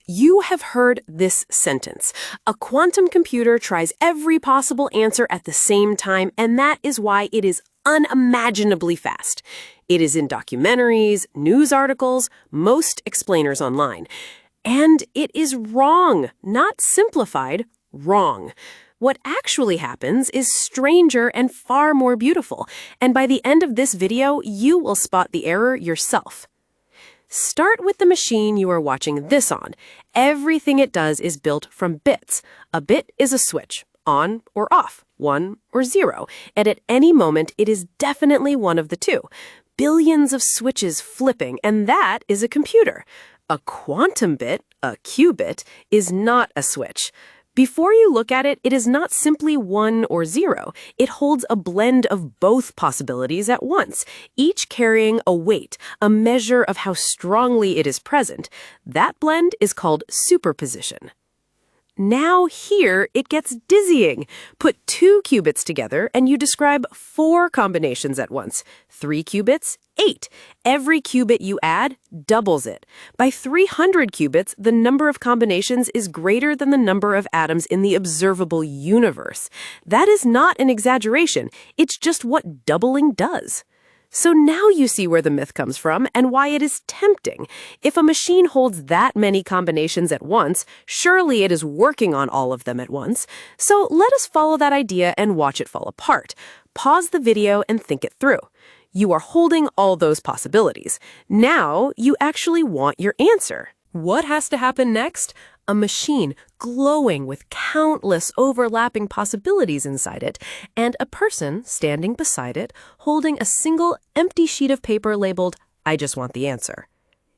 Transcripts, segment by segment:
You have heard this sentence. A quantum computer tries every possible answer at the same time, and that is why it is unimaginably fast. It is in documentaries, news articles, most explainers online. And it is wrong, not simplified, wrong. What actually happens is stranger and far more beautiful, and by the end of this video, you will spot the error yourself. Start with the machine you are watching this on. Everything it does is built from bits. A bit is a switch, on or off, 1 or 0, and at any moment it is definitely one of the two. Billions of switches flipping, and that is a computer. A quantum bit, a qubit, is not a switch. Before you look at it, it is not simply 1 or 0. It holds a blend of both possibilities at once, each carrying a weight, a measure of how strongly it is present. That blend is called superposition. Now here it gets dizzying. Put 2 qubits together and you describe 4 combinations at once. 3 qubits, 8. Every qubit you add doubles it. By 300 qubits, the number of combinations is greater than the number of atoms in the observable universe. That is not an exaggeration. It's just what doubling does. So now you see where the myth comes from and why it is tempting. If a machine holds that many combinations at once, surely it is working on all of them at once. So let us follow that idea and watch it fall apart. Pause the video and think it through. You are holding all those possibilities. Now you actually want your answer. What has to happen next? A machine glowing with countless overlapping possibilities inside it, and a person standing beside it holding a single empty sheet of paper labeled, "I just want the answer."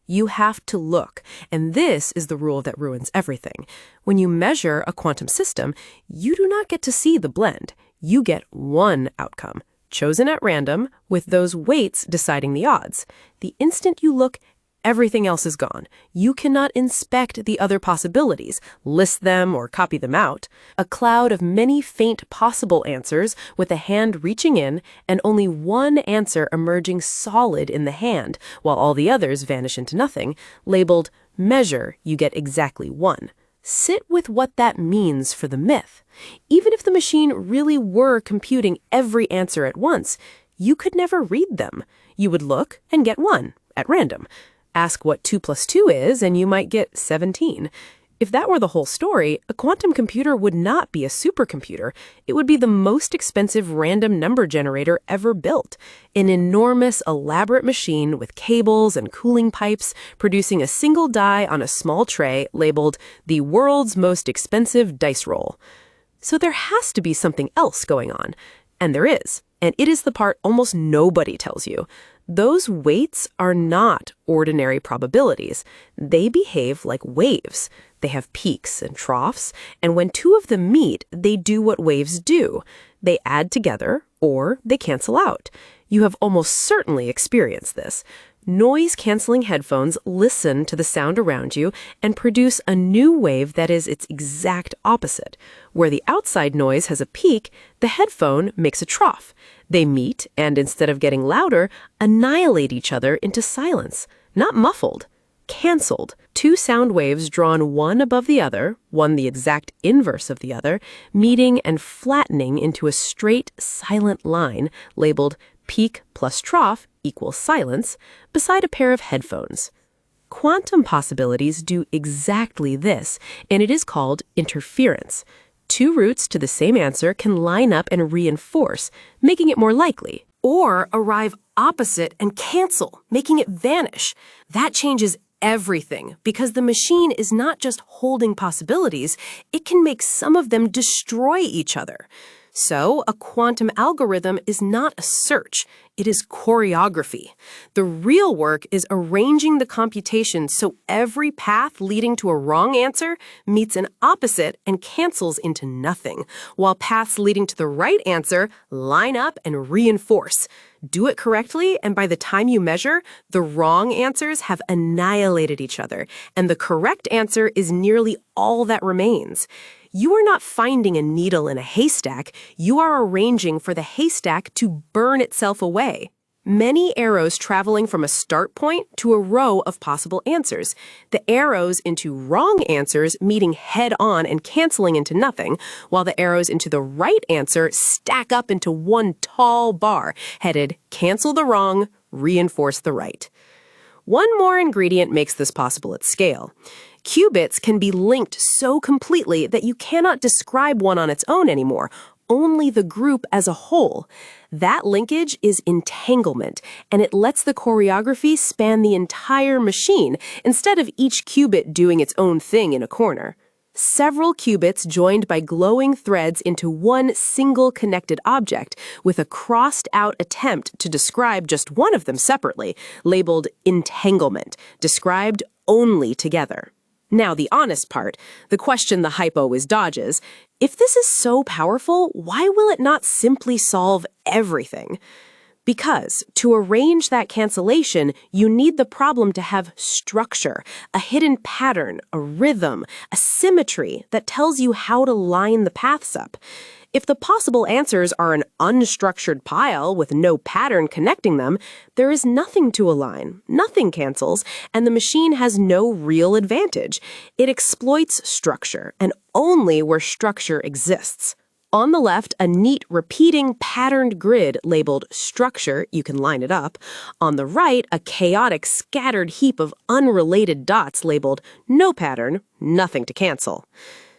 You have to look, and this is the rule that ruins everything. When you measure a quantum system, you do not get to see the blend. You get one outcome, chosen at random, with those weights deciding the odds. The instant you look, everything else is gone. You cannot inspect the other possibilities, list them, or copy them out. A cloud of many faint possible answers with a hand reaching in and only one answer emerging solid in the hand, while all the others vanish into nothing, labeled measure, you get exactly 1. Sit with what that means for the myth. Even if the machine really were computing every answer at once, you could never read them. You would look and get 1 at random. Ask what 2 plus 2 is, and you might get 17. If that were the whole story, a quantum computer would not be a supercomputer. It would be the most expensive random number generator ever built. An enormous, elaborate machine with cables and cooling pipes producing a single die on a small tray labeled the world's most expensive dice roll. So there has to be something else going on. And there is. And it is the part almost nobody tells you. Those weights are not ordinary probabilities. They behave like waves. They have peaks and troughs, and when 2 of them meet, they do what waves do. They add together, or they cancel out. You have almost certainly experienced this. Noise-canceling headphones listen to the sound around you and produce a new wave that is its exact opposite. Where the outside noise has a peak, the headphone makes a trough. They meet, and instead of getting louder, annihilate each other into silence. Not muffled, canceled. 2 sound waves drawn one above the other, one the exact inverse of the other, meeting and flattening into a straight, silent line labeled peak plus trough equals silence beside a pair of headphones. Quantum possibilities do exactly this, and it is called interference. 2 roots to the same answer can line up and reinforce, making it more likely, or arrive opposite and cancel, making it vanish. That changes everything, because the machine is not just holding possibilities, it can make some of them destroy each other. So, a quantum algorithm is not a search, it is choreography. The real work is arranging the computation so every path leading to a wrong answer meets an opposite and cancels into nothing, while paths leading to the right answer line up and reinforce. Do it correctly, and by the time you measure, the wrong answers have annihilated each other, and the correct answer is nearly all that remains. You are not finding a needle in a haystack, you are arranging for the haystack to burn itself away. Many arrows traveling from a start point to a row of possible answers. The arrows into wrong answers meeting head-on and canceling into nothing, while the arrows into the right answer stack up into one tall bar, headed cancel the wrong, reinforce the right. One more ingredient makes this possible at scale. Qubits can be linked so completely that you cannot describe one on its own anymore, only the group as a whole. That linkage is entanglement, and it lets the choreography span the entire machine instead of each qubit doing its own thing in a corner. Several qubits joined by glowing threads into one single connected object with a crossed-out attempt to describe just one of them separately, labeled entanglement, described only together. Now, the honest part, the question the hype always dodges, if this is so powerful, why will it not simply solve everything? Because to arrange that cancellation, you need the problem to have structure, a hidden pattern, a rhythm, a symmetry that tells you how to line the paths up. If the possible answers are an unstructured pile with no pattern connecting them, there is nothing to align, nothing cancels, and the machine has no real advantage. It exploits structure, and only where structure exists. On the left, a neat, repeating, patterned grid labeled structure, you can line it up. On the right, a chaotic, scattered heap of unrelated dots labeled no pattern, nothing to cancel.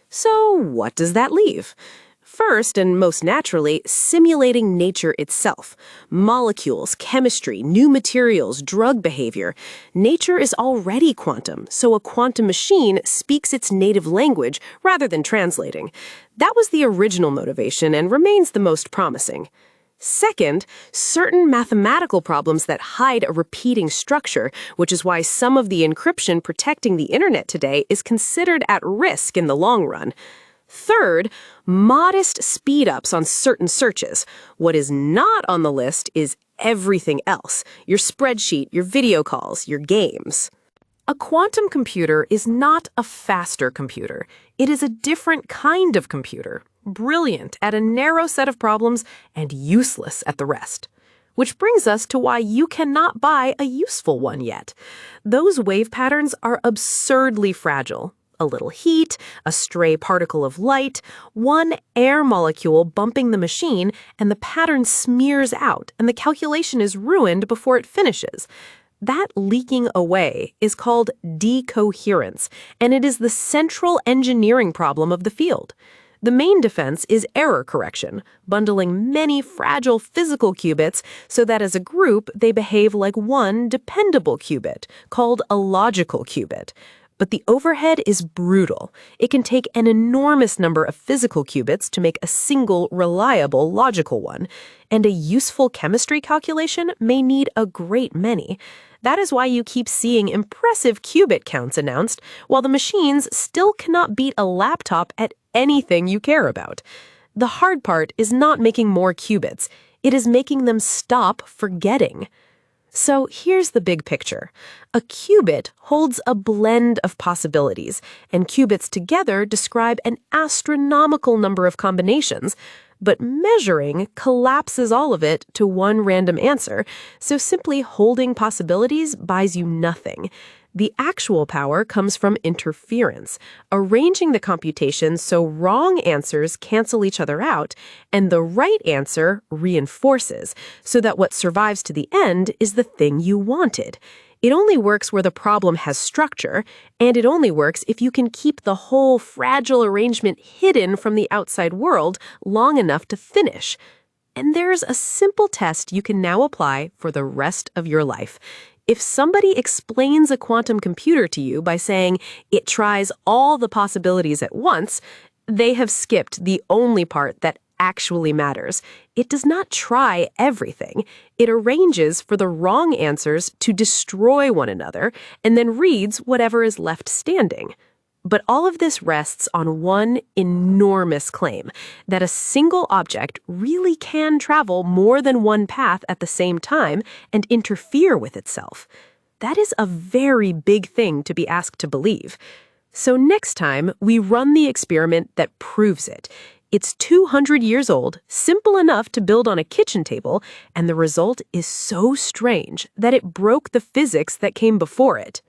So what does that leave? First, and most naturally, simulating nature itself. Molecules, chemistry, new materials, drug behavior. Nature is already quantum, so a quantum machine speaks its native language rather than translating. That was the original motivation and remains the most promising. Second, certain mathematical problems that hide a repeating structure, which is why some of the encryption protecting the internet today is considered at risk in the long run. Third, modest speed-ups on certain searches. What is not on the list is everything else. Your spreadsheet, your video calls, your games. A quantum computer is not a faster computer. It is a different kind of computer, brilliant at a narrow set of problems and useless at the rest. Which brings us to why you cannot buy a useful one yet. Those wave patterns are absurdly fragile. A little heat, a stray particle of light, one air molecule bumping the machine, and the pattern smears out, and the calculation is ruined before it finishes. That leaking away is called decoherence, and it is the central engineering problem of the field. The main defense is error correction, bundling many fragile physical qubits so that as a group they behave like one dependable qubit, called a logical qubit. But the overhead is brutal. It can take an enormous number of physical qubits to make a single, reliable, logical one, and a useful chemistry calculation may need a great many. That is why you keep seeing impressive qubit counts announced, while the machines still cannot beat a laptop at anything you care about. The hard part is not making more qubits. It is making them stop forgetting. So here's the big picture. A qubit holds a blend of possibilities, and qubits together describe an astronomical number of combinations, but measuring collapses all of it to one random answer, so simply holding possibilities buys you nothing. The actual power comes from interference, arranging the computation so wrong answers cancel each other out, and the right answer reinforces, so that what survives to the end is the thing you wanted. It only works where the problem has structure, and it only works if you can keep the whole fragile arrangement hidden from the outside world long enough to finish. And there's a simple test you can now apply for the rest of your life. If somebody explains a quantum computer to you by saying it tries all the possibilities at once, they have skipped the only part that actually matters. It does not try everything. It arranges for the wrong answers to destroy one another and then reads whatever is left standing. But all of this rests on one enormous claim, that a single object really can travel more than one path at the same time and interfere with itself. That is a very big thing to be asked to believe. So next time, we run the experiment that proves it. It's 200 years old, simple enough to build on a kitchen table, and the result is so strange that it broke the physics that came before it.